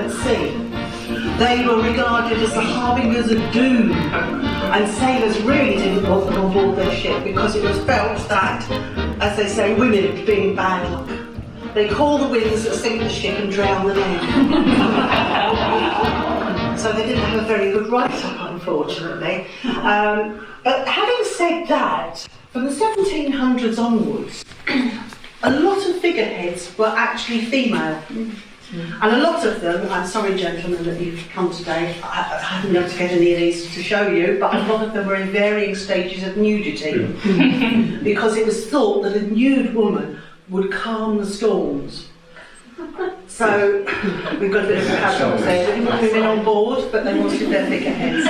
at sea. They were regarded as the harbingers of doom, and sailors really didn't want them on board their ship because it was felt that, as they say, women being bad luck. They call the winds that sink the ship and drown the men. So they didn't have a very good write-up, unfortunately. But having said that, from the 1700s onwards, a lot of figureheads were actually female. And a lot of them, I'm sorry gentlemen that you've come today, I haven't been able to get any of these to show you, but a lot of them were in varying stages of nudity because it was thought that a nude woman would calm the storms. So we've got a bit of a paradox there. They didn't want women on board, but they wanted their figureheads.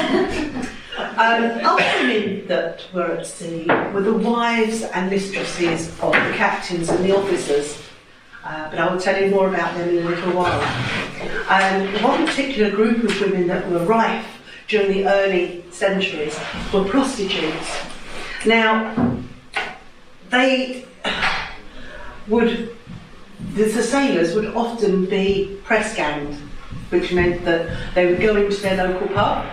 Other women that were at sea were the wives and mistresses of the captains and the officers. But I will tell you more about them in a little while. One particular group of women that were rife during the early centuries were prostitutes. Now, the sailors would often be press-ganged, which meant that they would go into their local pub,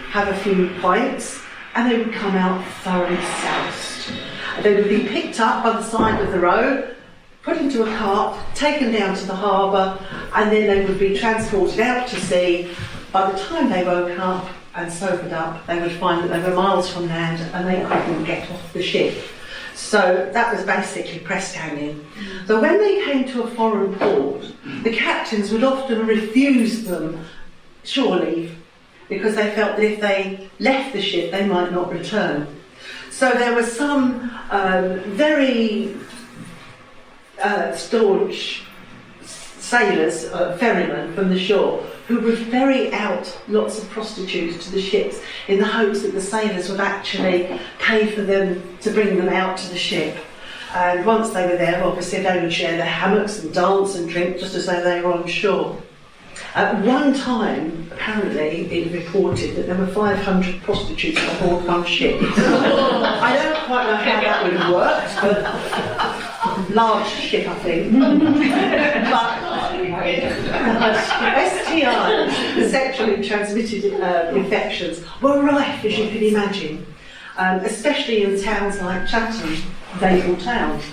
have a few pints, and they would come out thoroughly soused. They would be picked up by the side of the road, put into a cart, taken down to the harbour, and then they would be transported out to sea. By the time they woke up and sobered up, they would find that they were miles from land and they couldn't get off the ship. So that was basically press ganging. So when they came to a foreign port, the captains would often refuse them shore leave because they felt that if they left the ship, they might not return. So there were some very staunch sailors, ferrymen from the shore, who would ferry out lots of prostitutes to the ships in the hopes that the sailors would actually pay for them to bring them out to the ship. And once they were there, obviously they would share their hammocks and dance and drink just as though they were on shore. At one time, apparently, it reported that there were 500 prostitutes on board one ship. I don't quite know how that would have worked, but large ship, I think. But STIs, the sexually transmitted infections, were rife, as you can imagine, especially in towns like Chatham, naval towns.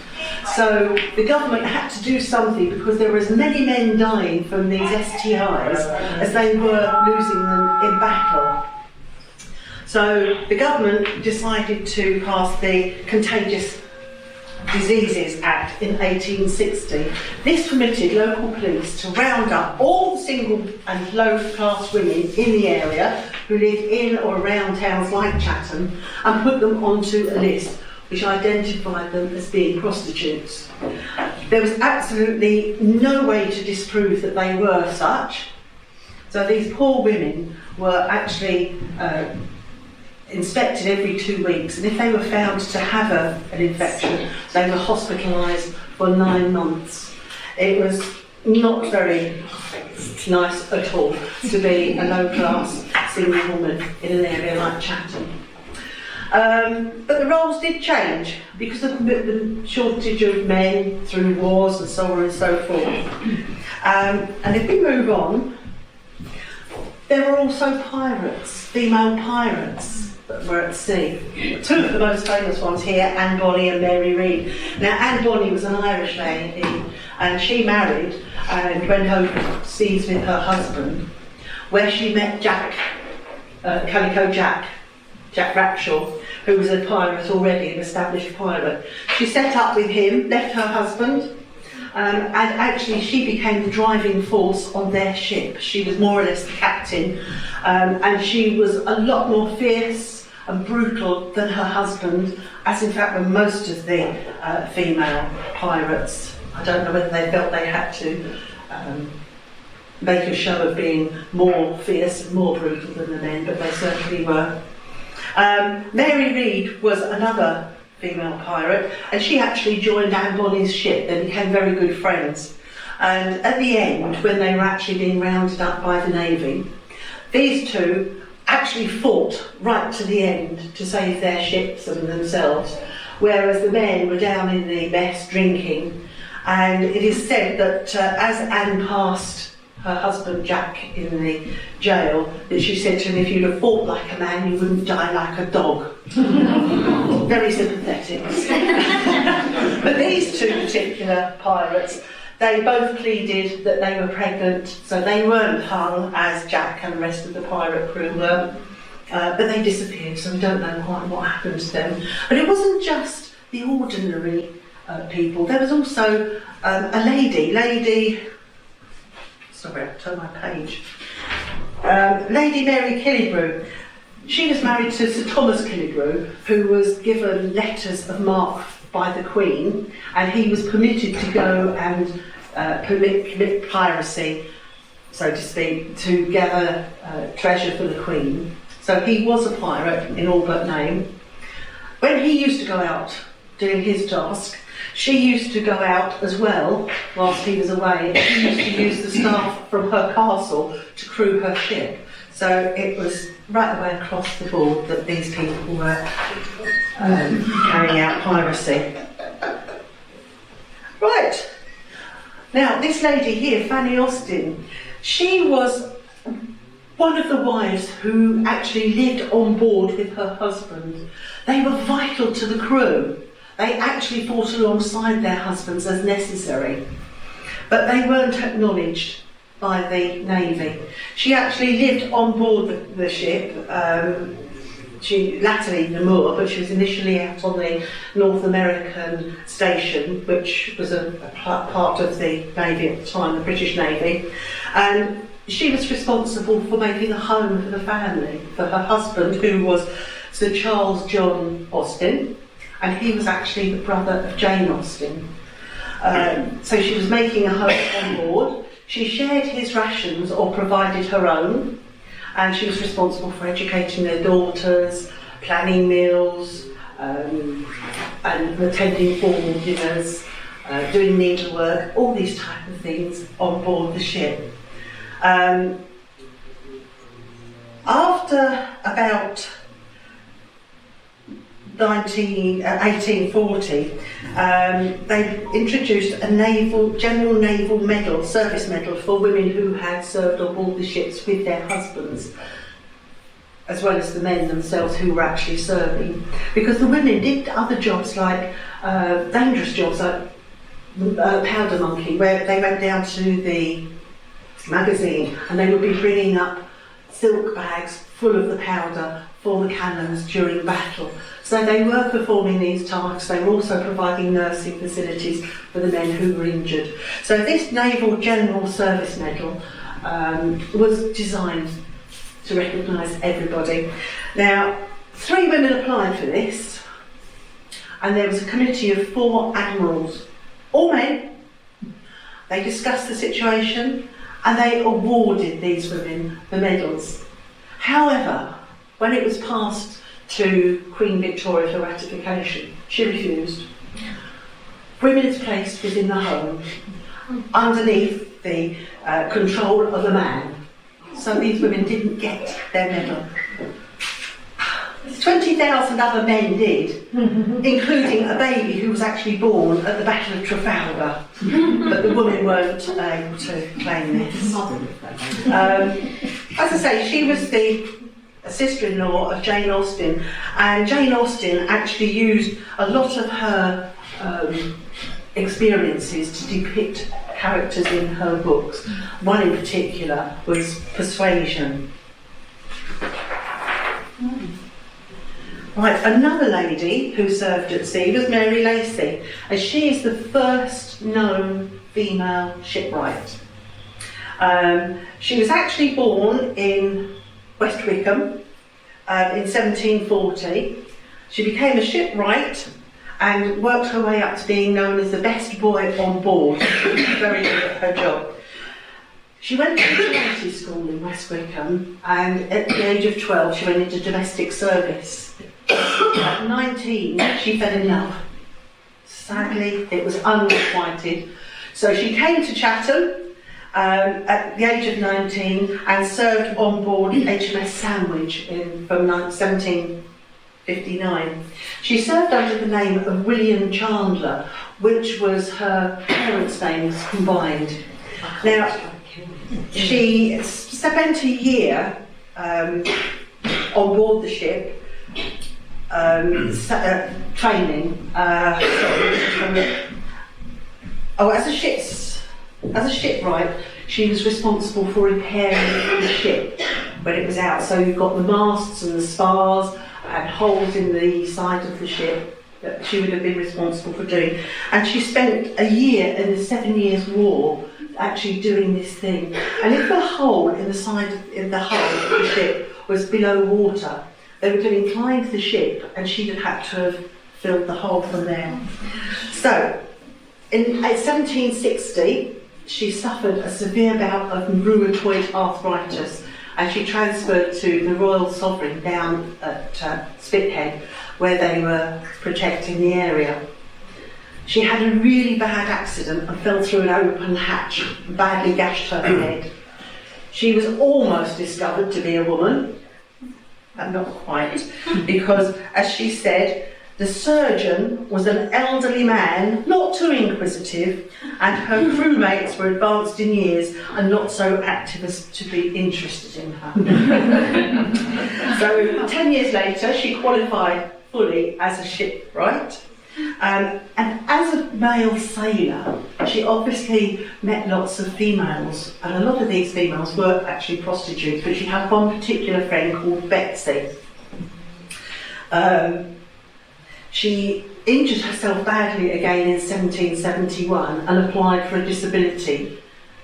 So the government had to do something because there were as many men dying from these STIs as they were losing them in battle. So the government decided to pass the Contagious Diseases Act in 1860. This permitted local police to round up all the single and low-class women in the area who lived in or around towns like Chatham and put them onto a list which identified them as being prostitutes. There was absolutely no way to disprove that they were such. So these poor women were actually inspected every 2 weeks, and if they were found to have an infection, they were hospitalised for 9 months. It was not very nice at all to be a low-class single woman in an area like Chatham. But the roles did change because of the shortage of men through wars and so on and so forth. And if we move on, there were also pirates, female pirates that were at sea. Two of the most famous ones here, Anne Bonny and Mary Read. Now, Anne Bonny was an Irish lady, and she married and went overseas with her husband, where she met Calico Jack Rackshaw, who was a pirate already, an established pirate. She set up with him, left her husband, and actually she became the driving force on their ship. She was more or less the captain, and she was a lot more fierce and brutal than her husband, as in fact were most of the female pirates. I don't know whether they felt they had to make a show of being more fierce and more brutal than the men, but they certainly were. Mary Read was another female pirate, and she actually joined Anne Bonny's ship. They became very good friends. And at the end, when they were actually being rounded up by the Navy, these two actually fought right to the end to save their ships and themselves, whereas the men were down in the mess drinking. And it is said that as Anne passed her husband Jack in the jail, that she said to him, if you'd have fought like a man, you wouldn't die like a dog. Very sympathetic. But these two particular pirates, they both pleaded that they were pregnant, so they weren't hung as Jack and the rest of the pirate crew were. But they disappeared, so we don't know quite what happened to them. But it wasn't just the ordinary people. There was also a lady, sorry, I'll turn my page. Lady Mary Killigrew. She was married to Sir Thomas Killigrew, who was given letters of marque by the Queen, and he was permitted to go and commit piracy, so to speak, to gather treasure for the Queen. So he was a pirate in all but name. When he used to go out doing his task, she used to go out as well whilst he was away. She used to use the staff from her castle to crew her ship. So it was right the way across the board that these people were carrying out piracy. Right. Now, this lady here, Fanny Austin, she was one of the wives who actually lived on board with her husband. They were vital to the crew. They actually fought alongside their husbands as necessary, but they weren't acknowledged by the Navy. She actually lived on board the ship. She latterly Namur, but she was initially out on the North American station, which was a part of the Navy at the time, the British Navy, and she was responsible for making a home for the family, for her husband, who was Sir Charles John Austin, and he was actually the brother of Jane Austen. So she was making a home on board. She shared his rations or provided her own, and she was responsible for educating their daughters, planning meals, and attending formal dinners, doing needlework, all these type of things on board the ship. After about 1840, they introduced a general naval medal, service medal, for women who had served on board the ships with their husbands, as well as the men themselves who were actually serving. Because the women did other jobs, like dangerous jobs, like powder monkey, where they went down to the magazine and they would be bringing up silk bags full of the powder for the cannons during battle. So they were performing these tasks. They were also providing nursing facilities for the men who were injured. So this Naval General Service Medal was designed to recognise everybody. Now, 3 women applied for this, and there was a committee of 4 admirals, all men. They discussed the situation and they awarded these women the medals. However, when it was passed to Queen Victoria for ratification, she refused. Women's place was in the home, underneath the control of a man. So these women didn't get their medal. 20,000 other men did, including a baby who was actually born at the Battle of Trafalgar. But the women weren't able to claim this. As I say, she was the sister-in-law of Jane Austen, and Jane Austen actually used a lot of her experiences to depict characters in her books. One in particular was Persuasion. Right, another lady who served at sea was Mary Lacey, and she is the first known female shipwright. She was actually born in West Wickham in 1740. She became a shipwright and worked her way up to being known as the best boy on board. She was very good at her job. She went to military school in West Wickham, and at the age of 12 she went into domestic service. At 19 she fell in love. Sadly, it was unrequited. So she came to Chatham at the age of 19 and served on board HMS Sandwich from 1759. She served under the name of William Chandler, which was her parents' names combined. Now, She spent a year on board the ship, training. As a shipwright, she was responsible for repairing the ship when it was out. So you've got the masts and the spars and holes in the side of the ship that she would have been responsible for doing. And she spent a year in the 7 Years' War actually doing this thing. And if the hole in the side of the hull of the ship was below water, they would have inclined the ship and she'd have had to have filled the hole from there. So, in 1760, she suffered a severe bout of rheumatoid arthritis and she transferred to the Royal Sovereign down at Spithead, where they were protecting the area. She had a really bad accident and fell through an open hatch, badly gashed her head. She was almost discovered to be a woman, but not quite, because, as she said, the surgeon was an elderly man, not too inquisitive, and her crewmates were advanced in years and not so active as to be interested in her. So 10 years later, she qualified fully as a shipwright. And as a male sailor, she obviously met lots of females, and a lot of these females were actually prostitutes, but she had one particular friend called Betsy. She injured herself badly again in 1771 and applied for a disability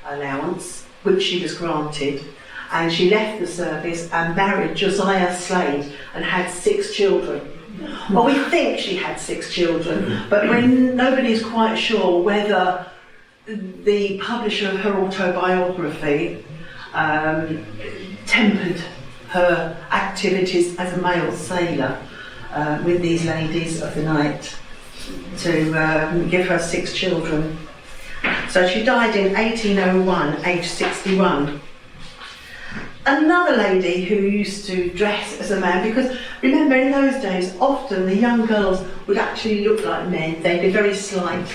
allowance, which she was granted, and she left the service and married Josiah Slade and had 6 children. Well, we think she had 6 children, but when nobody's quite sure whether the publisher of her autobiography tempered her activities as a male sailor with these ladies of the night to give her 6 children. So she died in 1801, aged 61. Another lady who used to dress as a man, because remember in those days often the young girls would actually look like men. They'd be very slight,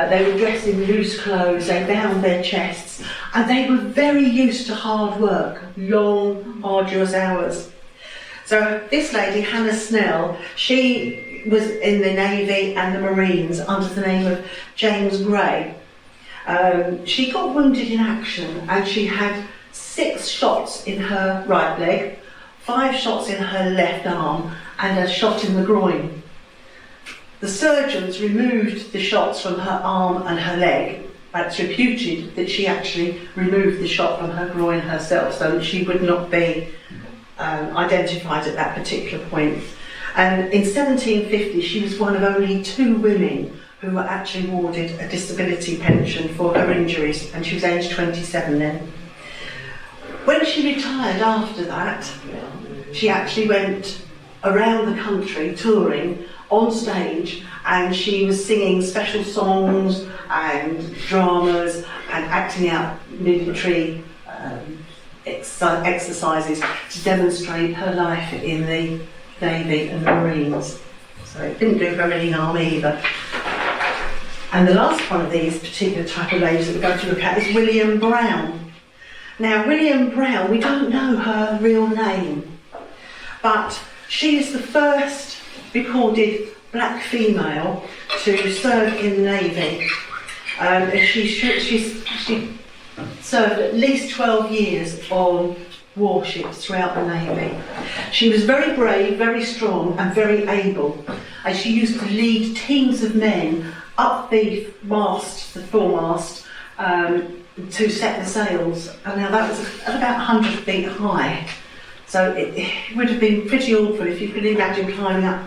they would dress in loose clothes, they bound their chests, and they were very used to hard work, long, arduous hours. So this lady, Hannah Snell, she was in the Navy and the Marines under the name of James Gray. She got wounded in action and she had 6 shots in her right leg, 5 shots in her left arm, and a shot in the groin. The surgeons removed the shots from her arm and her leg, but it's reputed that she actually removed the shot from her groin herself, so that she would not be identified at that particular point. And in 1750, she was one of only 2 women who were actually awarded a disability pension for her injuries, and she was aged 27 then. When she retired after that, she actually went around the country touring on stage, and she was singing special songs and dramas and acting out military exercises to demonstrate her life in the Navy and the Marines. So it didn't do her any harm either. And the last one of these particular type of ladies that we're going to look at is William Brown. Now, William Brown, we don't know her real name, but she is the first recorded black female to serve in the Navy. She served at least 12 years on warships throughout the Navy. She was very brave, very strong and very able, and she used to lead teams of men up the mast, the foremast, to set the sails. And now that was at about 100 feet high, so it would have been pretty awful if you could imagine climbing up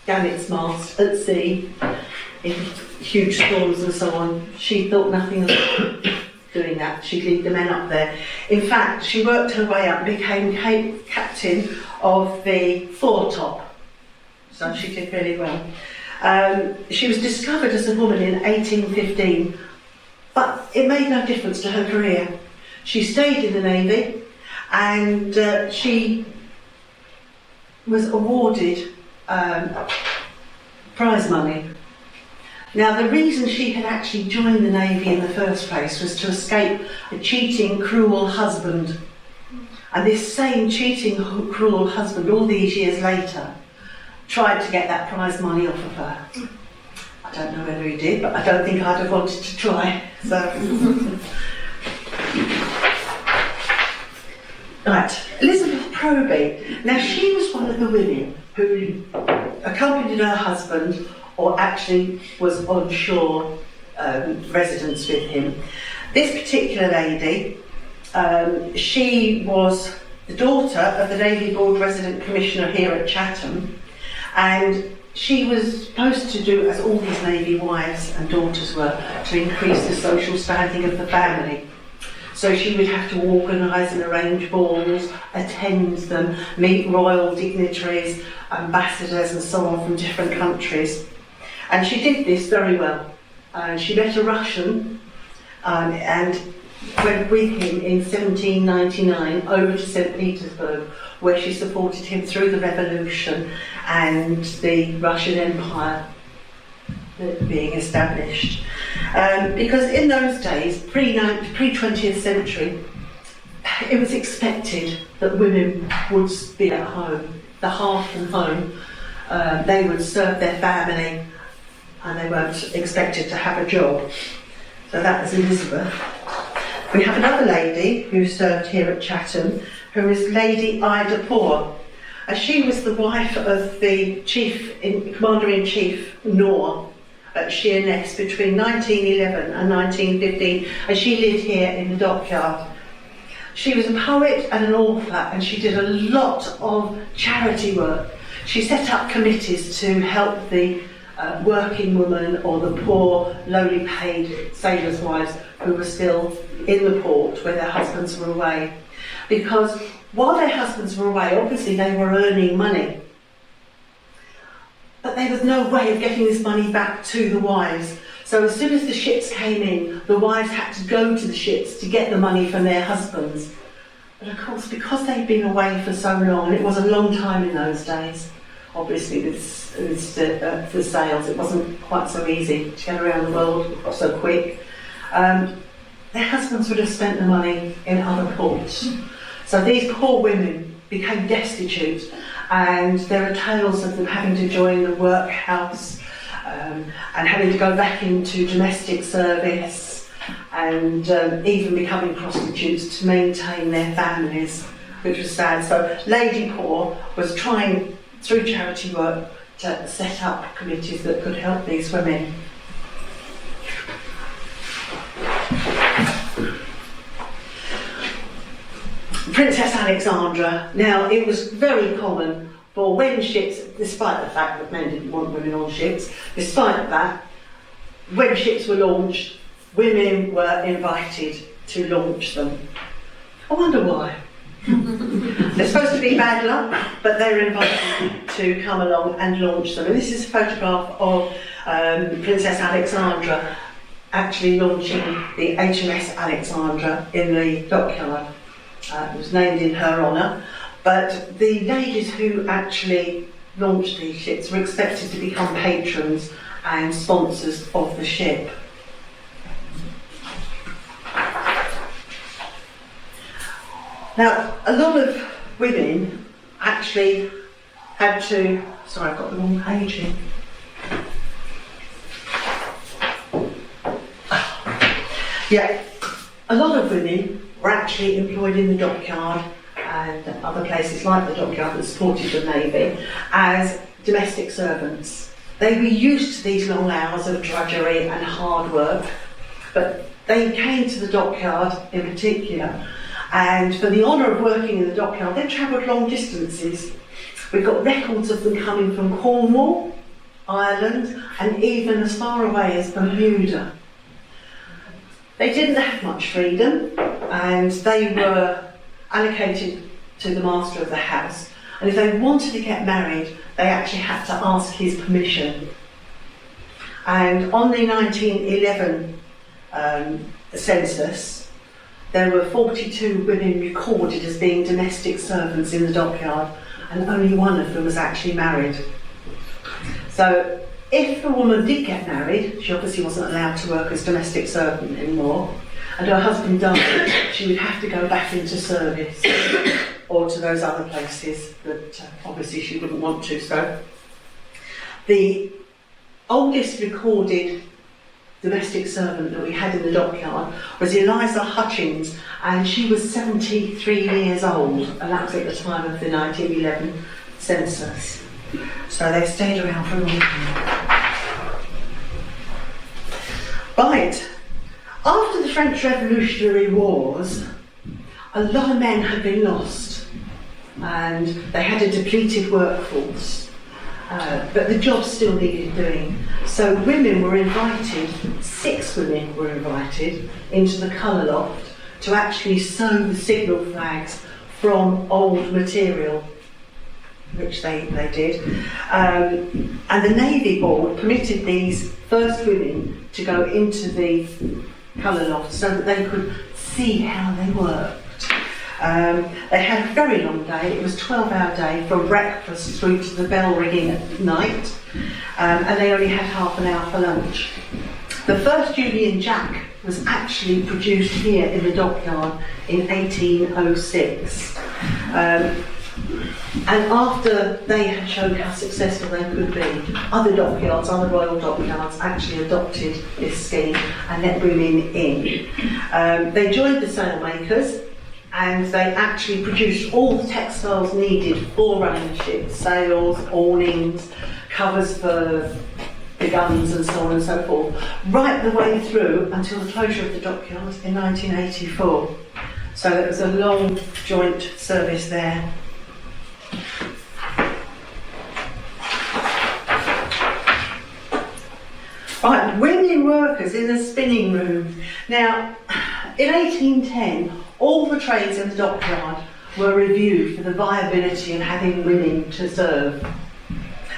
down its mast at sea in huge storms and so on. She thought nothing of doing that. She'd lead the men up there. In fact, she worked her way up and became captain of the foretop, so she did really well. She was discovered as a woman in 1815, but it made no difference to her career. She stayed in the Navy, and she was awarded prize money. Now, the reason she had actually joined the Navy in the first place was to escape a cheating, cruel husband. And this same cheating, cruel husband, all these years later, tried to get that prize money off of her. I don't know whether he did, but I don't think I'd have wanted to try. So. Right, Elizabeth Proby. Now, she was one of the women who accompanied her husband, or actually was on shore residence with him. This particular lady, she was the daughter of the Navy Board Resident Commissioner here at Chatham, and she was supposed to do as all these Navy wives and daughters were, to increase the social standing of the family. So she would have to organise and arrange balls, attend them, meet royal dignitaries, ambassadors and so on from different countries. And she did this very well. She met a Russian and went with him in 1799 over to St. Petersburg, where she supported him through the revolution and the Russian Empire being established. Because in those days, pre-20th century, it was expected that women would be at home, the hearth and home. They would serve their family and they weren't expected to have a job. So that was Elizabeth. We have another lady who served here at Chatham, who is Lady Ida Poor. She was the wife of the Commander-in-Chief Knorr at Sheerness between 1911 and 1915, and she lived here in the Dockyard. She was a poet and an author, and she did a lot of charity work. She set up committees to help the working woman or the poor, lowly paid sailors' wives who were still in the port where their husbands were away. Because while their husbands were away, obviously they were earning money. But there was no way of getting this money back to the wives. So as soon as the ships came in, the wives had to go to the ships to get the money from their husbands. But of course, because they'd been away for so long, and it was a long time in those days, obviously for sails, it wasn't quite so easy to get around the world so quick. Their husbands would have spent the money in other ports. So these poor women became destitute, and there are tales of them having to join the workhouse and having to go back into domestic service and even becoming prostitutes to maintain their families, which was sad. So Lady Poor was trying, through charity work, to set up committees that could help these women. Princess Alexandra. Now, it was very common for when ships, despite the fact that men didn't want women on ships, despite that, when ships were launched, women were invited to launch them. I wonder why. They're supposed to be bad luck, but they're invited to come along and launch them. And this is a photograph of Princess Alexandra actually launching the HMS Alexandra in the Dockyard. It was named in her honour, but the ladies who actually launched these ships were expected to become patrons and sponsors of the ship. Now, a lot of women actually had to... Sorry, I've got the wrong page here. Yeah, a lot of women were actually employed in the Dockyard and other places like the Dockyard that supported the Navy as domestic servants. They were used to these long hours of drudgery and hard work, but they came to the Dockyard in particular, and for the honour of working in the Dockyard, they travelled long distances. We've got records of them coming from Cornwall, Ireland, and even as far away as Bermuda. They didn't have much freedom, and they were allocated to the master of the house, and if they wanted to get married, they actually had to ask his permission. And on the 1911 census, there were 42 women recorded as being domestic servants in the Dockyard, and only one of them was actually married. So If a woman did get married, she obviously wasn't allowed to work as domestic servant anymore, and her husband died, she would have to go back into service or to those other places that obviously she wouldn't want to. So the oldest recorded domestic servant that we had in the dockyard was Eliza Hutchins, and she was 73 years old, and that was at the time of the 1911 census. So they stayed around for a long time. Right. After the French Revolutionary Wars, a lot of men had been lost, and they had a depleted workforce, but the job still needed doing. So women were invited, 6 women were invited into the colour loft to actually sew the signal flags from old material, which they did. And the Navy Board permitted these first women to go into the colour loft so that they could see how they worked. They had a very long day. It was a 12-hour day from breakfast through to the bell ringing at night, and they only had half an hour for lunch. The first Union Jack was actually produced here in the dockyard in 1806. And after they had shown how successful they could be, other dockyards, other royal dockyards actually adopted this scheme and let women in. They joined the sailmakers, and they actually produced all the textiles needed for running the ship: sails, awnings, covers for the guns and so on and so forth, right the way through until the closure of the dockyard in 1984. So there was a long joint service there. Right, women workers in the spinning room. Now, in 1810, all the trades in the dockyard were reviewed for the viability of having women to serve.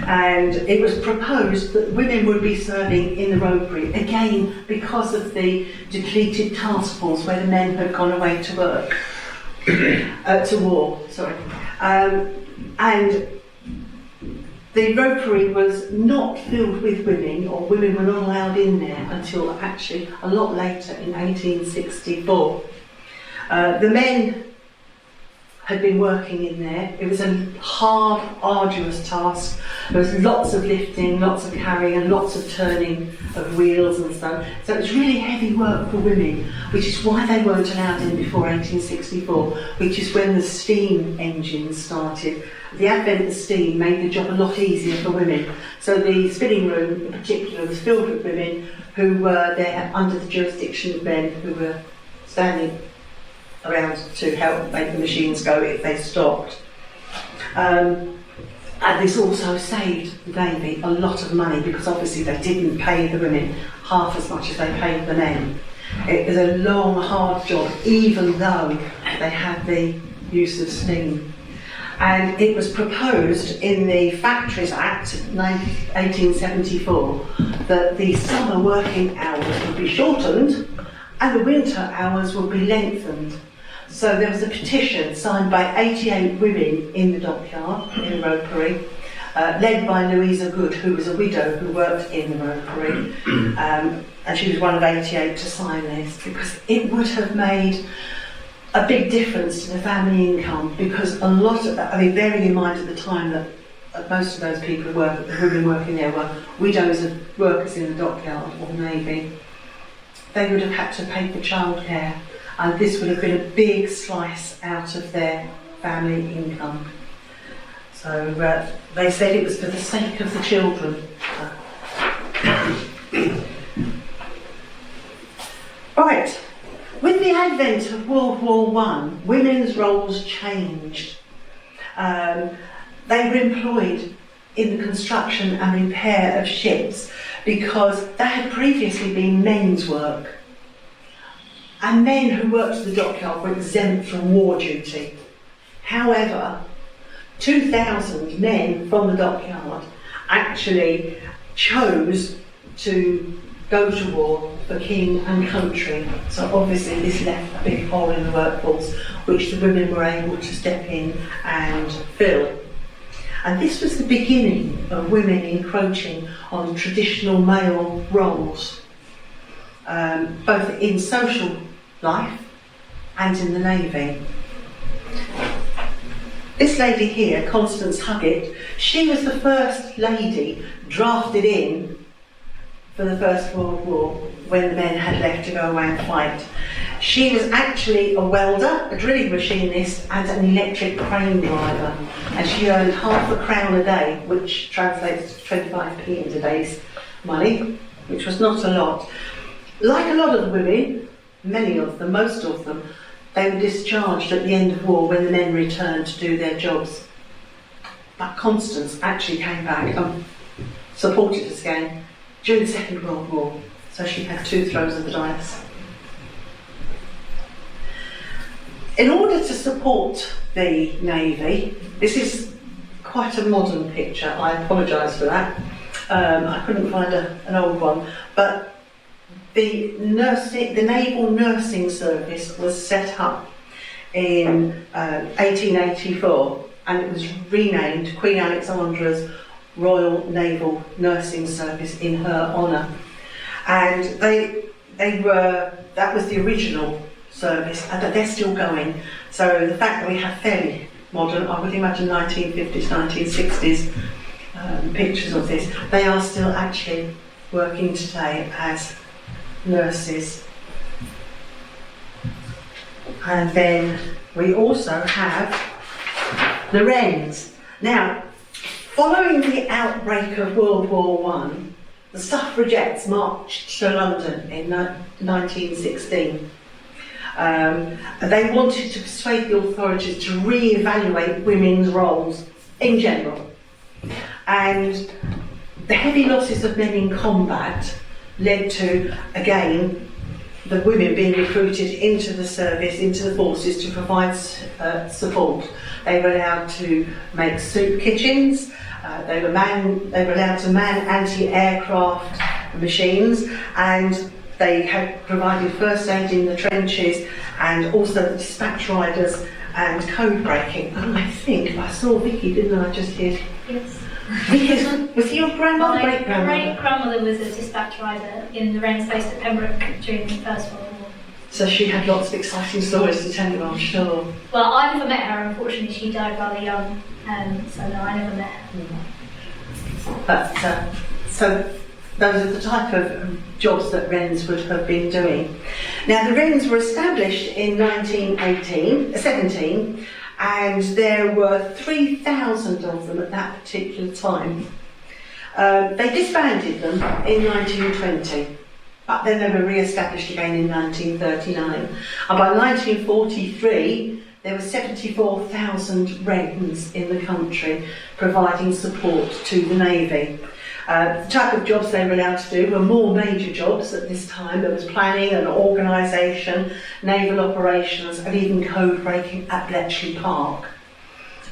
And it was proposed that women would be serving in the ropery, again because of the depleted task force where the men had gone away to work, to war, sorry. And the ropery was not filled with women, or women were not allowed in there until actually a lot later in 1864. The men had been working in there. It was a hard, arduous task. There was lots of lifting, lots of carrying, and lots of turning of wheels and stuff. So it was really heavy work for women, which is why they weren't allowed in before 1864, which is when the steam engines started. The advent of steam made the job a lot easier for women. So the spinning room in particular was filled with women who were there under the jurisdiction of men who were standing around to help make the machines go if they stopped. And this also saved the Navy a lot of money, because obviously they didn't pay the women half as much as they paid the men. It was a long, hard job, even though they had the use of steam. And it was proposed in the Factories Act 1874 that the summer working hours would be shortened and the winter hours would be lengthened. So there was a petition signed by 88 women in the dockyard, in the ropery, led by Louisa Good, who was a widow who worked in the ropery, and she was one of 88 to sign this, because it would have made a big difference to the family income, because a lot of, bearing in mind at the time that most of those people who were women working there were widows of workers in the dockyard or Navy, they would have had to pay for childcare. And this would have been a big slice out of their family income. So they said it was for the sake of the children. Right, with the advent of World War I, women's roles changed. They were employed in the construction and repair of ships because that had previously been men's work. And men who worked at the dockyard were exempt from war duty. However, 2,000 men from the dockyard actually chose to go to war for king and country. So obviously this left a big hole in the workforce, which the women were able to step in and fill. And this was the beginning of women encroaching on traditional male roles, both in social life and in the Navy. This lady here, Constance Huggett, she was the first lady drafted in for the First World War when the men had left to go away and fight. She was actually a welder, a drilling machinist and an electric crane driver, and she earned £0.50 a day, which translates to 25p in today's money, which was not a lot. Like a lot of the women, many of them, most of them, they were discharged at the end of war when the men returned to do their jobs. But Constance actually came back and supported us again during the Second World War, so she had 2 throws of the dice. In order to support the Navy, this is quite a modern picture, I apologise for that, I couldn't find an old one, but the Naval Nursing Service was set up in 1884, and it was renamed Queen Alexandra's Royal Naval Nursing Service in her honour. And that was the original service, and they're still going. So the fact that we have fairly modern, I would imagine 1950s, 1960s pictures of this, they are still actually working today as nurses. And then we also have the Wrens. Now, following the outbreak of World War I, the suffragettes marched to London in 1916. They wanted to persuade the authorities to re-evaluate women's roles in general. And the heavy losses of men in combat led to, again, the women being recruited into the service, into the forces to provide support. They were allowed to make soup kitchens, they were allowed to man anti-aircraft machines, and they had provided first aid in the trenches, and also the dispatch riders and code breaking. And I think I saw Vicky, didn't I, just here? Yes. Vicky, was your grandmother, great-grandmother? My great-grandmother was a dispatch rider in the Wrens based at Pembroke during the First World War. So she had lots of exciting stories to tell you, I'm sure. Well, I never met her, unfortunately. She died rather young, so no, I never met her. But, so those are the type of jobs that Wrens would have been doing. Now, the Wrens were established in 1917, and there were 3,000 of them at that particular time. They disbanded them in 1920, but then they were re-established again in 1939. And by 1943, there were 74,000 Wrens in the country providing support to the Navy. The type of jobs they were allowed to do were more major jobs at this time. There was planning and organisation, naval operations, and even code breaking at Bletchley Park.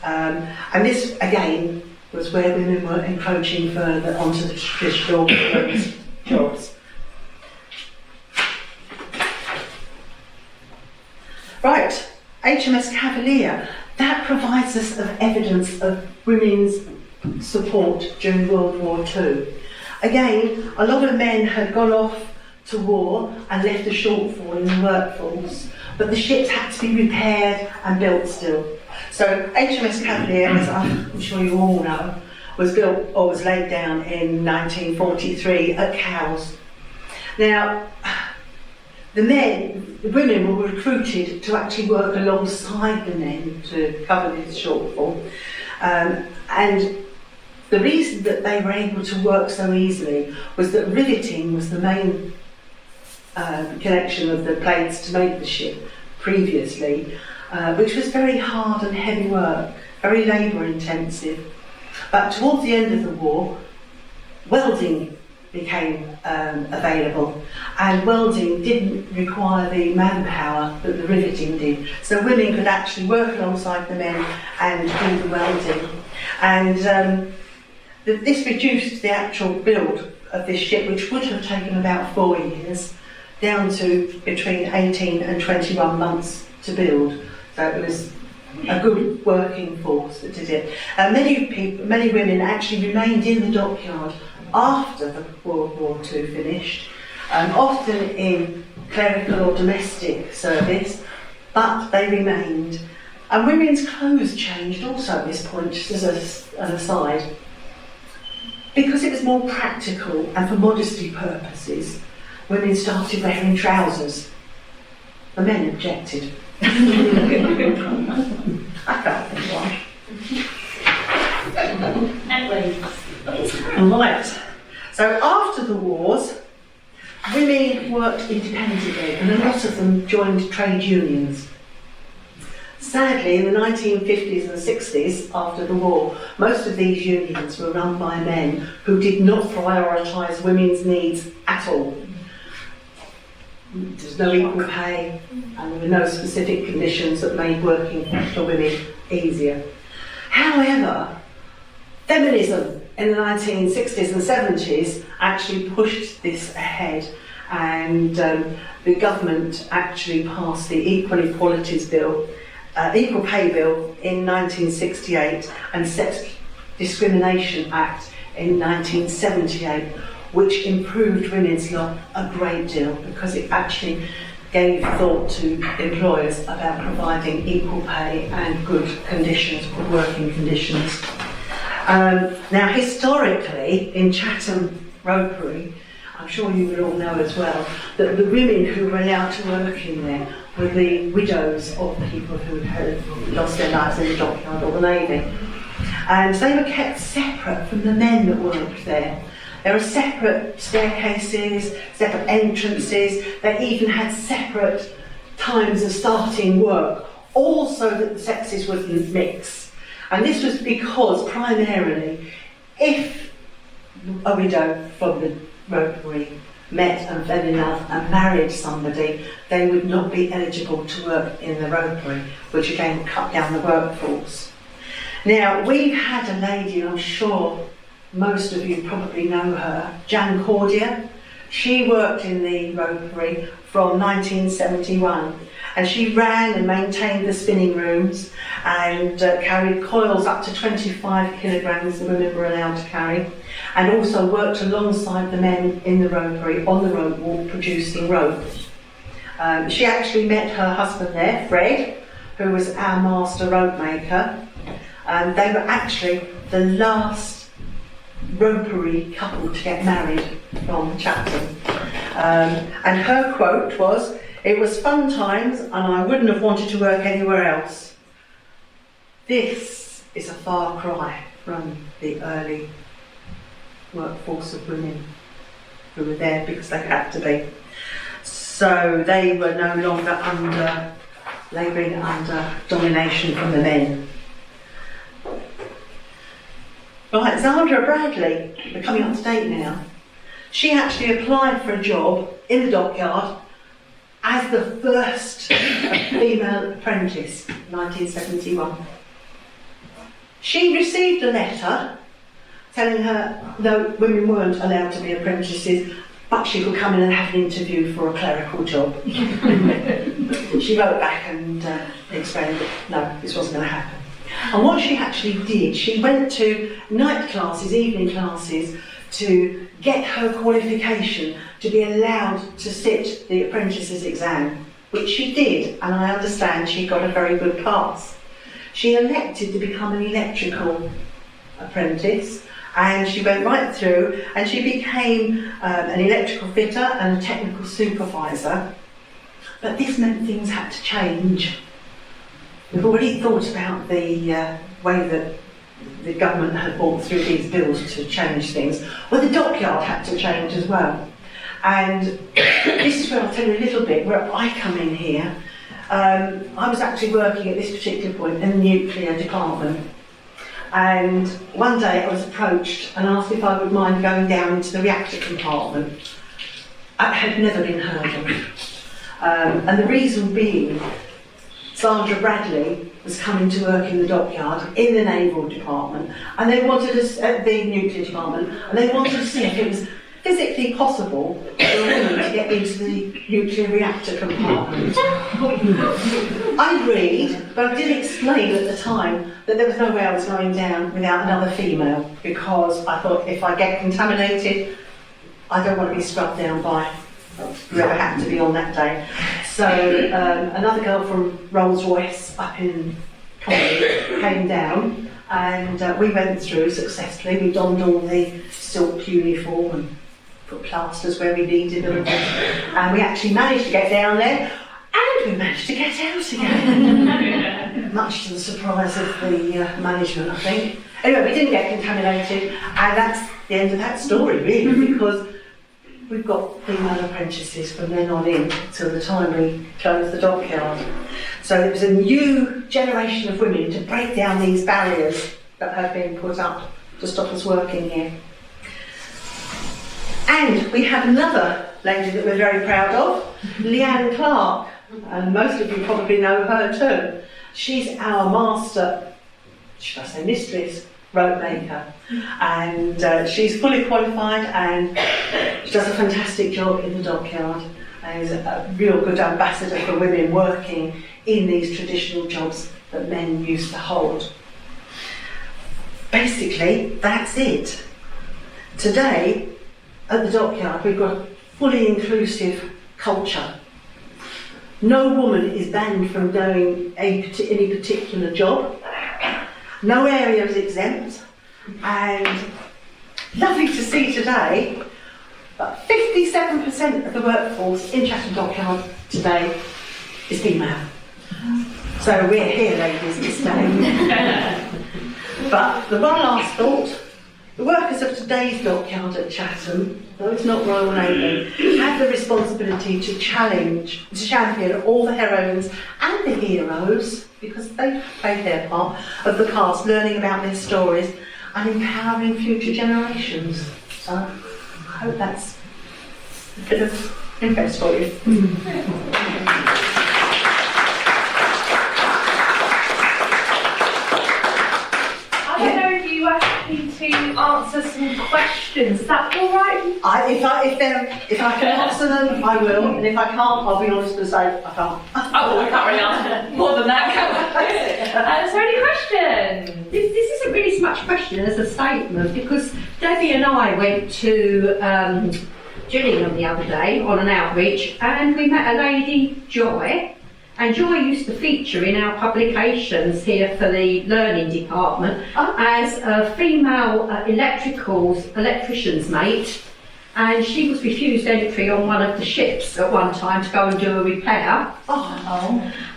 And this, again, was where women were encroaching further onto the traditional jobs. Right, HMS Cavalier. That provides us of evidence of women's support during World War II. Again, a lot of men had gone off to war and left a shortfall in the workforce, but the ships had to be repaired and built still. So HMS Cavalier, as I'm sure you all know, was built or was laid down in 1943 at Cowes. Now, the women were recruited to actually work alongside the men to cover this shortfall. And the reason that they were able to work so easily was that riveting was the main connection of the plates to make the ship previously, which was very hard and heavy work, very labour intensive. But towards the end of the war, welding became available, and welding didn't require the manpower that the riveting did. So women could actually work alongside the men and do the welding. And this reduced the actual build of this ship, which would have taken about 4 years, down to between 18 and 21 months to build. So it was a good working force that did it. Many women actually remained in the dockyard after the World War II finished, often in clerical or domestic service, but they remained. And women's clothes changed also at this point, just as an aside. Because it was more practical and for modesty purposes, women started wearing trousers. The men objected. I can't think why. Right. So after the wars, women worked independently and a lot of them joined trade unions. Sadly, in the 1950s and 60s, after the war, most of these unions were run by men who did not prioritise women's needs at all. There was no equal pay, and there were no specific conditions that made working for women easier. However, feminism in the 1960s and 70s actually pushed this ahead, and the government actually passed the Equal Pay Bill in 1968 and Sex Discrimination Act in 1978, which improved women's law a great deal because it actually gave thought to employers about providing equal pay and good conditions, good working conditions. Now, historically, in Chatham Ropery, I'm sure you will all know as well, that the women who were allowed to work in there were the widows of people who had lost their lives in the dockyard or the Navy. And they were kept separate from the men that worked there. There were separate staircases, separate entrances, they even had separate times of starting work, all so that the sexes wouldn't mix. And this was because, primarily, if a widow from the Ropery met and fell in love and married somebody, they would not be eligible to work in the Ropery, which again cut down the workforce. Now, we've had a lady, I'm sure most of you probably know her, Jan Cordier. She worked in the Ropery from 1971, and she ran and maintained the spinning rooms and carried coils up to 25 kilograms the women were allowed to carry, and also worked alongside the men in the Ropery on the rope walk producing rope. She actually met her husband there, Fred, who was our master rope maker. They were actually the last Ropery couple to get married from Chatham. And her quote was, "It was fun times and I wouldn't have wanted to work anywhere else." This is a far cry from the early workforce of women who were there because they had to be. So they were no longer labouring under domination from the men. Right, Zandra Bradley, we're coming up to date now. She actually applied for a job in the dockyard as the first female apprentice, 1971. She received a letter telling her no, women weren't allowed to be apprentices, but she could come in and have an interview for a clerical job. She wrote back and explained that no, this wasn't going to happen. And what she actually did, she went to night classes, evening classes, to get her qualification to be allowed to sit the apprentice's exam, which she did, and I understand she got a very good pass. She elected to become an electrical apprentice, and she went right through, and she became an electrical fitter and a technical supervisor. But this meant things had to change. We've already thought about the way that the government had brought through these bills to change things. Well, the dockyard had to change as well. And this is where I'll tell you a little bit where I come in here. I was actually working at this particular point in the nuclear department. And one day I was approached and asked if I would mind going down into the reactor compartment. It had never been heard of. And the reason being, Sandra Bradley was coming to work in the dockyard in the naval department, and they wanted us at the nuclear department, and they wanted to see if it was physically possible for a woman to get into the nuclear reactor compartment. I agreed, but I did explain at the time that there was no way I was going down without another female, because I thought if I get contaminated, I don't want to be scrubbed down by whoever happened to be on that day. So another girl from Rolls-Royce up in Coventry came down, and we went through successfully. We donned all the silk uniform and put plasters where we needed them, and we actually managed to get down there, and we managed to get out again, much to the surprise of the management, I think. Anyway, we didn't get contaminated, and that's the end of that story, really, because we've got female apprentices from then on in till the time we closed the dockyard. So it was a new generation of women to break down these barriers that have been put up to stop us working here. And we have another lady that we're very proud of, Leanne Clark, and most of you probably know her too. She's our master, should I say mistress, rope maker, and she's fully qualified, and she does a fantastic job in the dockyard, and is a real good ambassador for women working in these traditional jobs that men used to hold. Basically, that's it. Today, at the dockyard, we've got a fully inclusive culture. No woman is banned from doing any particular job. No area is exempt. And lovely to see today, but 57% of the workforce in Chatham Dockyard today is female. So we're here, ladies, to stay. But the one last thought, the workers of today's dockyard at Chatham, though it's not Royal Navy, have the responsibility to champion all the heroines and the heroes, because they played their part, of the past, learning about their stories and empowering future generations. So I hope that's a bit of interest for you. To answer some questions. Is that all right? If I can answer them, I will, and if I can't, I'll be honest and say I can't. Oh, we can't really answer more than that, can we? So any questions? This isn't really so much a question as a statement, because Debbie and I went to Gillingham the other day on an outreach, and we met a lady, Joy, and Joy used to feature in our publications here for the learning department as a female electrician's mate, and she was refused entry on one of the ships at one time to go and do a repair.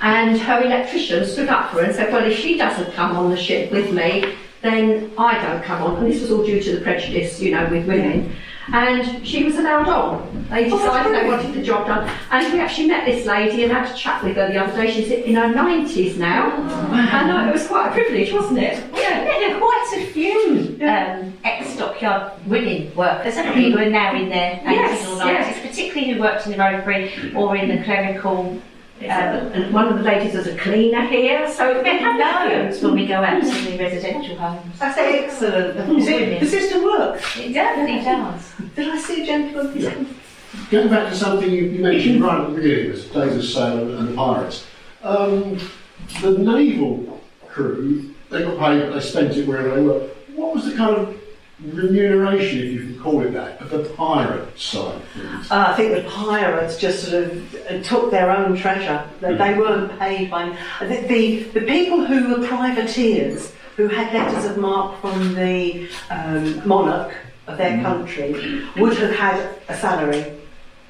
And her electrician stood up for her and said, well, if she doesn't come on the ship with me, then I don't come on. And this was all due to the prejudice, with women. And she was allowed on. They decided they wanted the job done. And we actually met this lady and had a chat with her the other day. She's in her 90s now. And it was quite a privilege, wasn't it? Yeah, there are quite a few ex-dockyard women workers, haven't we, who are now in their 80s or 90s, particularly who worked in the rotary or in the clerical. And one of the ladies is a cleaner here, so We have loads when we go out to the residential homes. That's excellent. The system works. It definitely does. Did I see a gentleman? Going back to something you mentioned right at the beginning, the days of sail and the pirates. The naval crew, they got paid, but they spent it wherever they were. What was the kind of remuneration, if you can call it that, of the pirate side of things? I think the pirates just sort of took their own treasure. They weren't paid by... The people who were privateers, who had letters of marque from the monarch of their country, would have had a salary.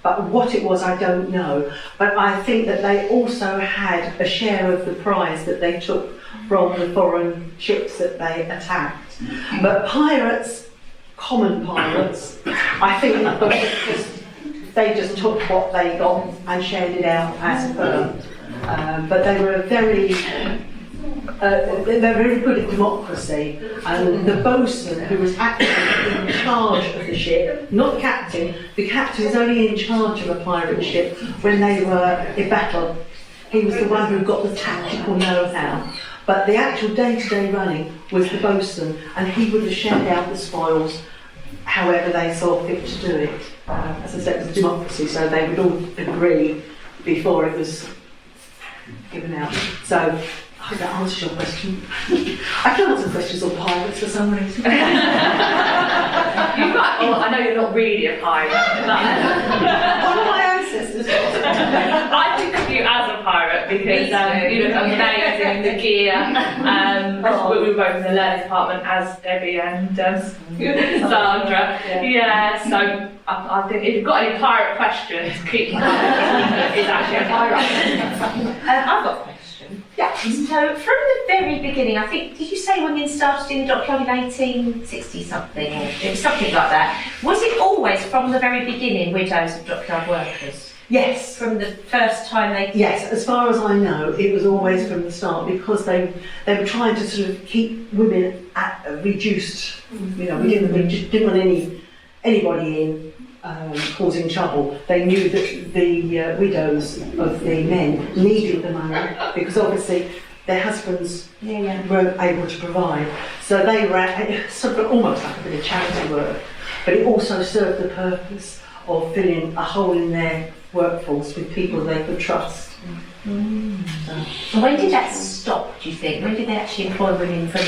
But what it was, I don't know. But I think that they also had a share of the prize that they took from the foreign ships that they attacked. But pirates, common pirates, I think they just took what they got and shared it out as per. But they were very good at democracy, and the boatswain, who was actually in charge of the ship, not the captain was only in charge of a pirate ship when they were in battle. He was the one who got the tactical know-how. But the actual day-to-day running was the boatswain, and he would have shared out the spoils however they saw fit to do it. As I said, it was a democracy, so they would all agree before it was given out. So I hope that answers your question. I can answer questions on pirates for some reason. I know you're not really a pirate, but One of my ancestors was. I think of you as a pirate because you look amazing in the gear. We were both in the learning department as Debbie and Sandra. Yeah, so I think if you've got any pirate questions, keep them coming. It's actually a pirate. I've got a question. Yeah. So from the very beginning, I think, did you say women started in the Dockyard in 1860 something, or it was something like that? Was it always from the very beginning widows of dockyard workers? Yes. From the first time they... Yes, as far as I know, it was always from the start because they were trying to sort of keep women at a reduced, we didn't want anybody in causing trouble. They knew that the widows of the men needed the money because obviously their husbands weren't able to provide. So they were sort of almost like a bit of charity work, but it also served the purpose of filling a hole in their workforce with people they could trust. So when did that stop, do you think? When did they actually employ women for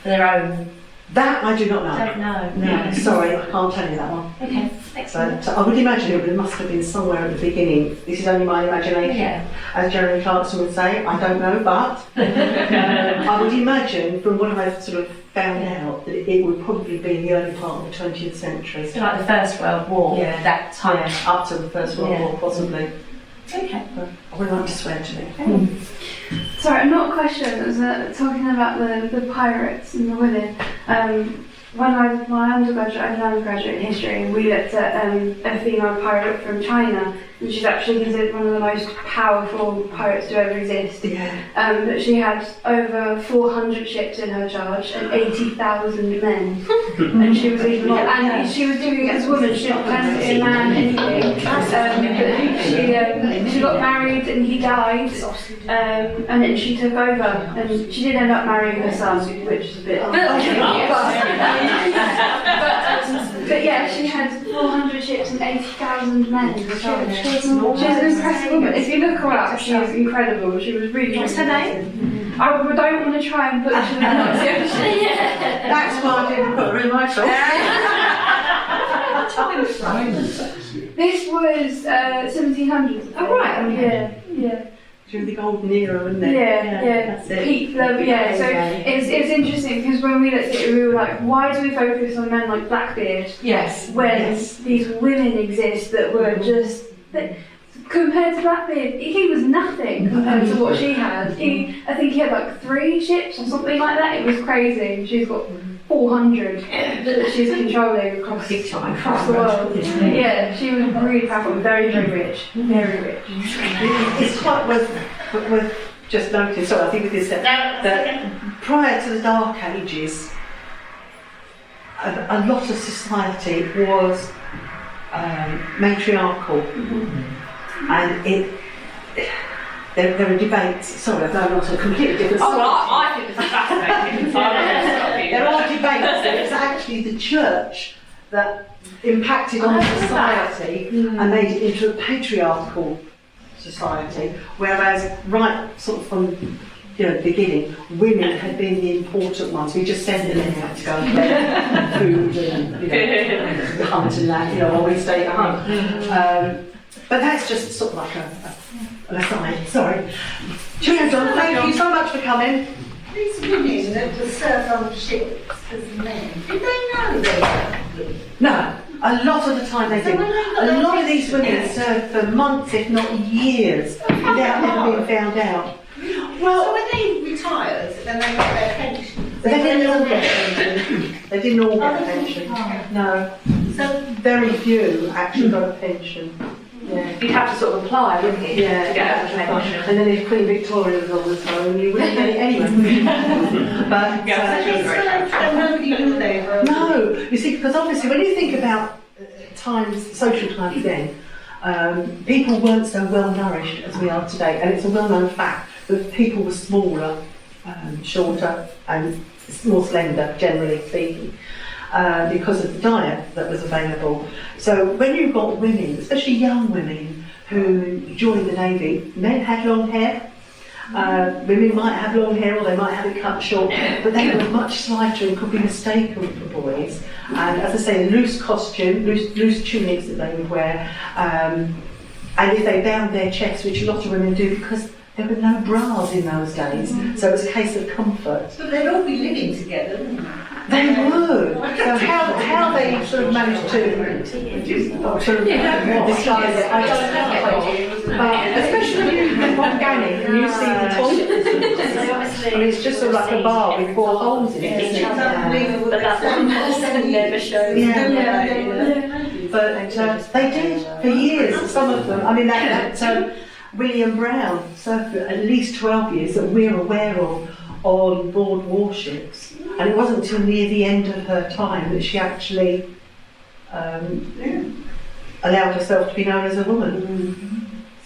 their own? That I do not know. Don't know. No, sorry, I can't tell you that one. Okay, excellent. But I would imagine it must have been somewhere at the beginning. This is only my imagination. Yeah. As Jeremy Clarkson would say, I don't know, but I would imagine from what I've sort of found out that it would probably be the early part of the 20th century. So like the First World War, that time. Yeah, up to the First World War, possibly. Okay. But I wouldn't like to swear to me. Sorry, not a question. It was talking about the pirates and the women. When I was my undergraduate and undergraduate in history, we looked at a female pirate from China, and she's actually considered one of the most powerful pirates to ever exist. Yeah. But she had over 400 ships in her charge and 80,000 men. And she was and she was doing it as a woman. She didn't plan to be a man, anything. But she got married and he died, and then she took over. And she did end up marrying her son, which is a bit. But yeah, she had 400 ships and 80,000 men. She's an impressive woman. If you look her up, she is incredible. She was really. What's her name? I don't want to try and butcher the pronunciation. That's why I didn't put her in my choice. This was 1700s. Oh right. Yeah. During the golden era, wasn't it? Yeah. That's it. Peak love, yeah. So it's interesting because when we looked at it, we were like, why do we focus on men like Blackbeard? Yes. When these women exist that were just compared to Blackbeard, he was nothing compared to what she had. I think he had like 3 ships or something like that. It was crazy. She's got 400 that she's controlling across the world. Yeah, she was really powerful, very, very rich. Very rich. It's quite worth just noting, sorry, I think with this that prior to the Dark Ages, a lot of society was matriarchal, and there are debates. Sorry, I've gone on to a completely different subject. I think this is fascinating. There are debates that it's actually the church that impacted on society and made it into a patriarchal society, whereas right sort of from the beginning, women had been the important ones. We just send the men out to go and get food and hunt and that, while we stay at home. But that's just sort of like an aside. Sorry. Children, thank you so much for coming. These women that were served on ships as men, did they know they were? No, a lot of the time they didn't. A lot of these women served for months, if not years, without ever being found out. Well, so when they retired, then they got their pension. They didn't all get a pension. They didn't all get a pension. No. So Very few actually got a pension. Yeah. You'd have to sort of apply, wouldn't you, Yeah, to get a pension? And then if Queen Victoria was on the throne, you wouldn't get it anyway. But and nobody knew they were. no, you see, because obviously when you think about social times then, people weren't so well nourished as we are today, and it's a well-known fact that people were smaller, shorter, and more slender, generally speaking. because of the diet that was available. So when you've got women, especially young women, who joined the Navy, men had long hair. Women might have long hair or they might have it cut short, but they were much slighter and could be mistaken for boys. And as I say, loose costume, loose tunics that they would wear, and if they bound their chests, which a lot of women do because there were no bras in those days, so it was a case of comfort. But they'd all be living together, wouldn't they? They would. So how they sort of managed to sort of decide it, I don't know. But especially when you look organic and you see the toilet, I mean, it's just sort of like a bar with 4 holes in it. It's unbelievable. But that one person never shows. Yeah. But they did for years. Some of them. I mean, that William Brown served for at least 12 years that we're aware of on board warships, and it wasn't until near the end of her time that she actually allowed herself to be known as a woman.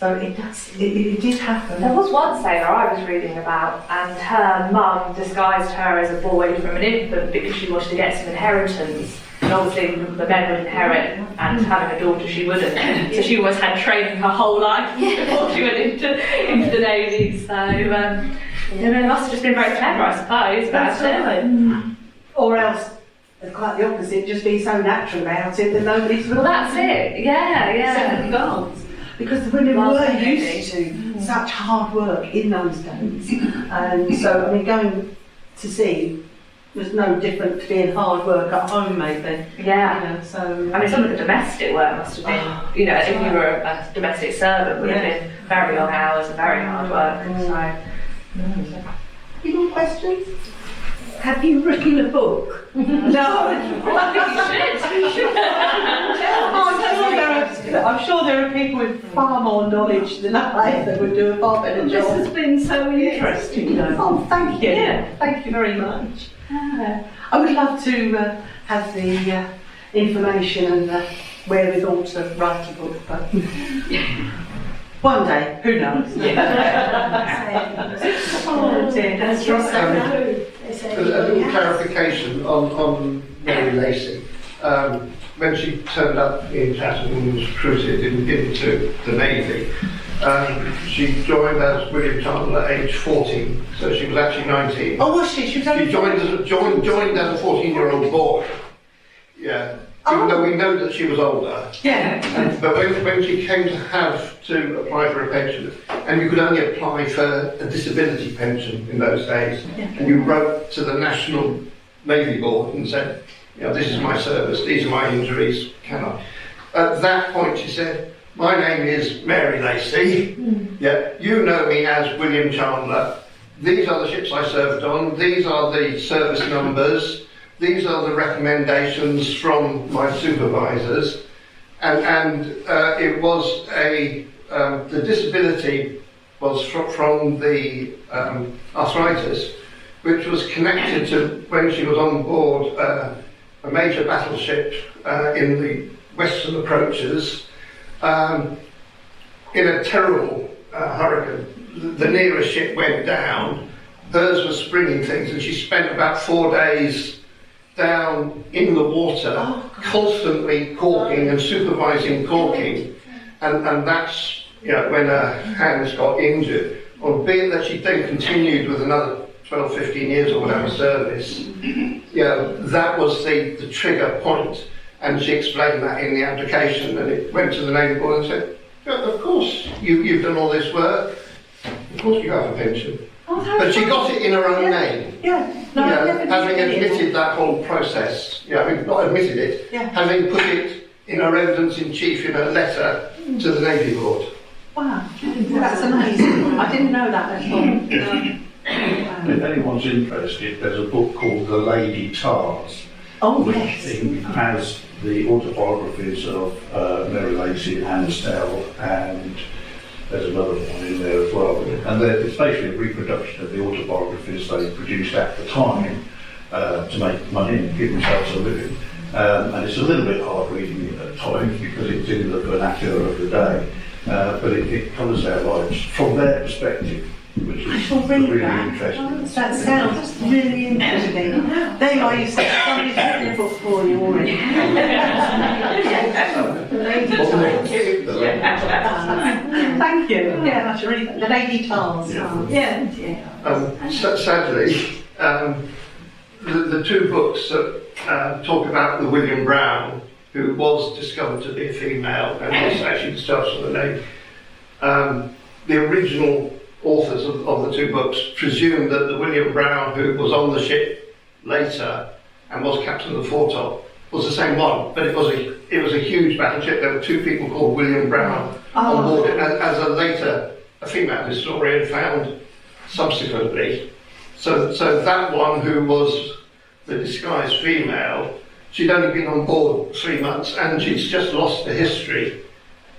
So it did happen. There was one sailor I was reading about, and her mum disguised her as a boy from an infant because she wanted to get some inheritance. And obviously the men would inherit, and having a daughter she wouldn't. So she always had training her whole life before she went into the Navy. So they must have just been very clever, I suppose, about it. Or else, quite the opposite, just be so natural about it that nobody's Well, that's it. Yeah. second glance. Because the women were used to such hard work in those days. And so, I mean, going to sea was no different to being hard work at home, maybe. Yeah. You know, so, I mean, some of the domestic work must have been, if you were a domestic servant, would have been very long hours and very hard work. So, any more questions? Have you written a book? No. I'm sure there are people with far more knowledge than I that would do a far better This job. has been so interesting, though. Oh, thank you. Yeah. Thank you very much. I would love to have the information and wherewithal to write a book, but one day, who knows? Oh dear, that's A little clarification on Mary Lacey. When she turned up in Chatham and was recruited into the Navy, she joined as William Chandler at age 14, so she was actually 19. Oh, was she? She was only She joined as a 14-year-old boy. Yeah. Even though we know that she was older. Yeah. But when she came to have to apply for a pension, and you could only apply for a disability pension in those days, and you wrote to the National Navy Board and said, this is my service, these are my injuries, can I? At that point she said, my name is Mary Lacey, you know me as William Chandler, these are the ships I served on, these are the service numbers, these are the recommendations from my supervisors, and it was the disability was from the arthritis, which was connected to when she was on board a major battleship in the western approaches in a terrible hurricane. The nearest ship went down, hers was springing things, and she spent about 4 days down in the water, constantly caulking and supervising caulking, and that's when her hands got injured. Or being that she then continued with another 12, 15 years or whatever service, that was the trigger point, and she explained that in the application, and it went to the Navy Board and said, of course you've done all this work, of course you have a pension. But she got it in her own name. Having admitted that whole process, not admitted it, having put it in her evidence in chief in her letter to the Navy Board. Wow, that's amazing. I didn't know that at all. If anyone's interested, there's a book called The Lady Tars, which has the autobiographies of Mary Lacey and Anne Snell, and there's another one in there as well. And it's basically a reproduction of the autobiographies they produced at the time to make money and give themselves a living. And it's a little bit hard reading at times because it's in the vernacular of the day, but it colours their lives from their perspective. which I is shall read really that. interesting. That sounds really interesting. There I used to somebody's written a book for you already. Thank you. Yeah, I should read that. The Lady Tars. Sadly, the two books that talk about the William Brown, who was discovered to be a female and was actually discharged from the Navy. The original authors of the two books presumed that the William Brown, who was on the ship later and was captain of the foretop, was the same one, but it was a huge battleship. There were two people called William Brown on board it, as a female historian found subsequently. So that one, who was the disguised female, she'd only been on board 3 months and she's just lost the history.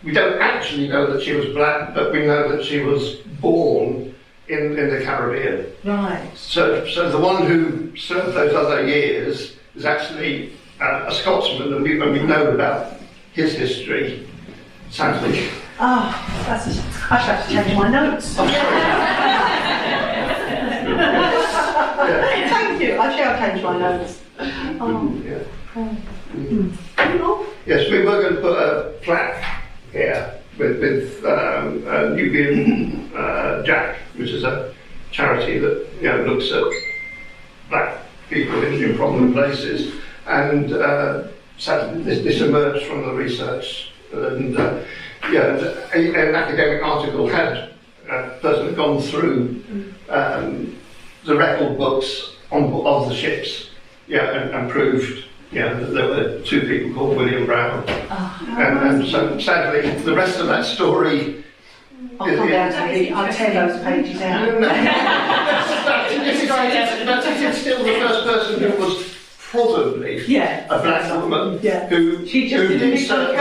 We don't actually know that she was black, but we know that she was born in the Caribbean. Right. So the one who served those other years is actually a Scotsman, and we know about his history, sadly. I should have to change my notes. Thank you. I shall change my notes. Yes, we were going to put a plaque here with Nubian Jack, which is a charity that looks at black people in prominent places, and sadly this emerged from the research, and an academic article had a person had gone through the record books of the ships, and proved that there were two people called William Brown. And so sadly, the rest of that story... I'll tear those pages out. It's still the first person who was probably a black woman who certainly served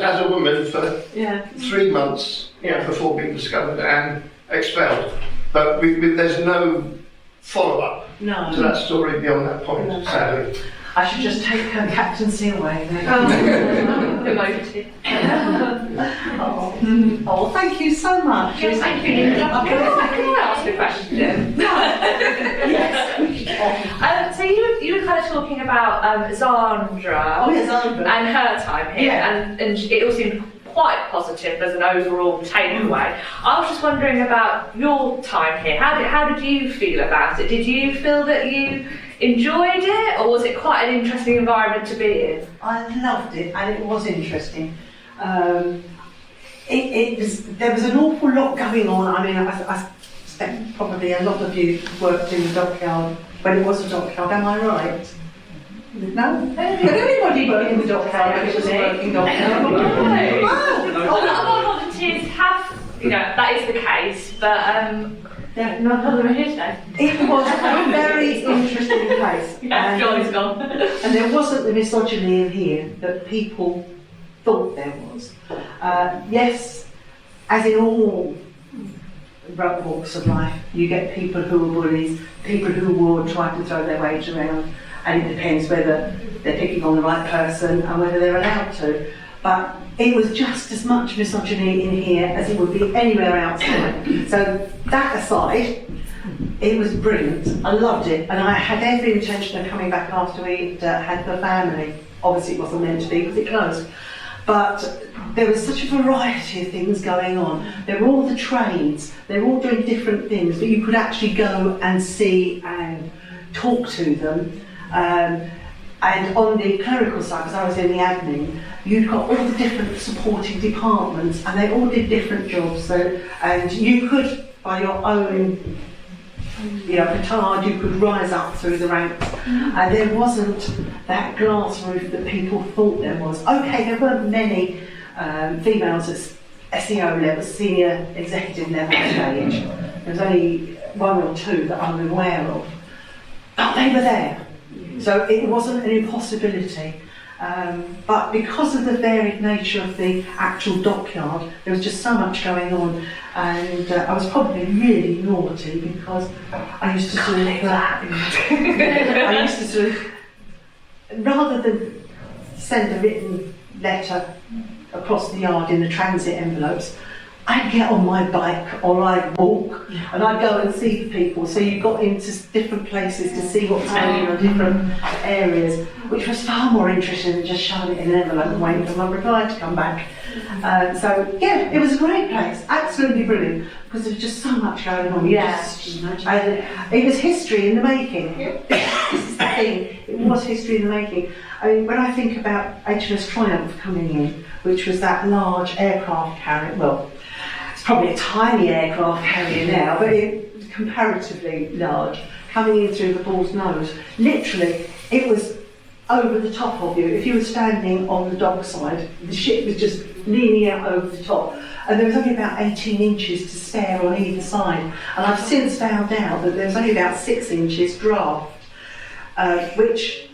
as a woman for 3 months before being discovered and expelled. But there's no follow-up to that story beyond that point, sadly. I should just take her captaincy away then. Oh, thank you so much. Yes, thank you, Linda. Can I ask a question? Yes. So you were kind of talking about Zandra and her time here, and it all seemed quite positive as an overall takeaway. I was just wondering about your time here. How did you feel about it? Did you feel that you enjoyed it, or was it quite an interesting environment to be in? I loved it, and it was interesting. There was an awful lot going on. I mean, I spent probably a lot of you worked in the Dockyard when it was a Dockyard. Am I right? No? Did anybody work in the Dockyard when it was a working Dockyard? A lot of volunteers have, that is the case, but not all of them are here today. It was a very interesting place. Johnny's gone. And there wasn't the misogyny in here that people thought there was. Yes, as in all walks of life, you get people who are bullies, people who will try to throw their weight around, and it depends whether they're picking on the right person and whether they're allowed to. But it was just as much misogyny in here as it would be anywhere outside. So that aside, it was brilliant. I loved it, and I had every intention of coming back after we'd had the family. Obviously it wasn't meant to be because it closed. But there was such a variety of things going on. There were all the trades, they were all doing different things, but you could actually go and see and talk to them. And on the clerical side, because I was in the admin, you'd got all the different supporting departments, and they all did different jobs. And you could, by your own petard, you could rise up through the ranks, and there wasn't that glass roof that people thought there was. Okay, there weren't many females at SEO level, senior executive level stage. There was only 1 or 2 that I'm aware of, but they were there. So it wasn't an impossibility. But because of the varied nature of the actual dockyard, there was just so much going on, and I was probably really naughty because I used to sort of I used to sort of, rather than send a written letter across the yard in the transit envelopes, I'd get on my bike or I'd walk and I'd go and see the people. So you got into different places to see what's going on in different areas, which was far more interesting than just shoving it in an envelope and waiting for my reply to come back. So yeah, it was a great place, absolutely brilliant, because there was just so much going on. And it was history in the making. This is the thing, it was history in the making. I mean, when I think about HMS Triumph coming in, which was that large aircraft carrier, well, it's probably a tiny aircraft carrier now, but it was comparatively large, coming in through the Bull's Nose. Literally, it was over the top of you. If you were standing on the dock side, the ship was just leaning out over the top. And there was only about 18 inches to spare on either side. And I've since found out that there was only about 6 inches draft, which,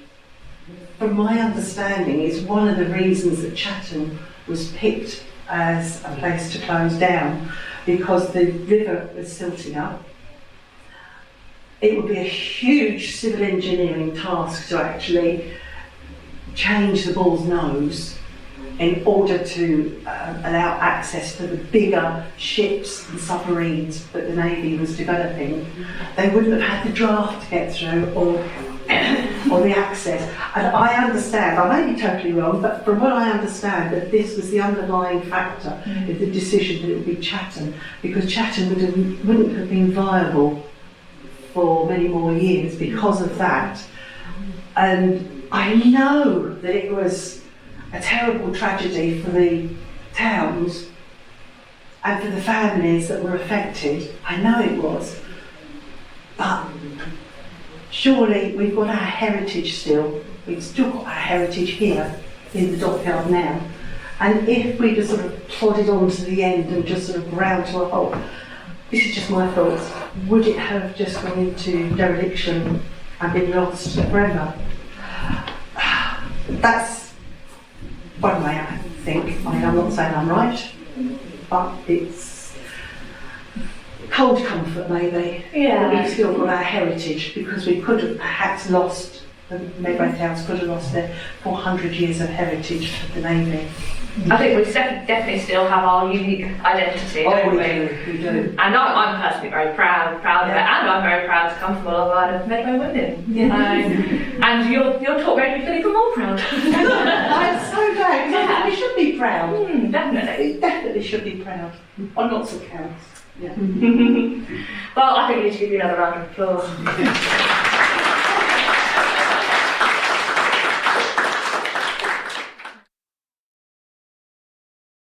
from my understanding, is one of the reasons that Chatham was picked as a place to close down, because the river was silting up. It would be a huge civil engineering task to actually change the Bull's Nose in order to allow access for the bigger ships and submarines that the Navy was developing. They wouldn't have had the draft to get through or the access. And I understand, I may be totally wrong, but from what I understand, that this was the underlying factor of the decision that it would be Chatham, because Chatham wouldn't have been viable for many more years because of that. And I know that it was a terrible tragedy for the towns and for the families that were affected. I know it was. But surely we've got our heritage still. We've still got our heritage here in the Dockyard now. And if we just sort of plodded on to the end and just sort of ground to a halt, this is just my thoughts, would it have just gone into dereliction and been lost forever? That's one way I think. I mean, I'm not saying I'm right, but it's cold comfort maybe. Yeah. We've still got our heritage, because we could have perhaps lost, the Medway towns could have lost their 400 years of heritage of the Navy. I think we definitely still have our unique identity, don't we do. And I'm personally very proud of it, and I'm very proud to come from a line of Medway women. And your talk made me feel even more proud. I'm so glad, because we should be proud. Definitely. We definitely should be proud, on lots of counts. Yeah. Well, I think we need to give you another round of applause.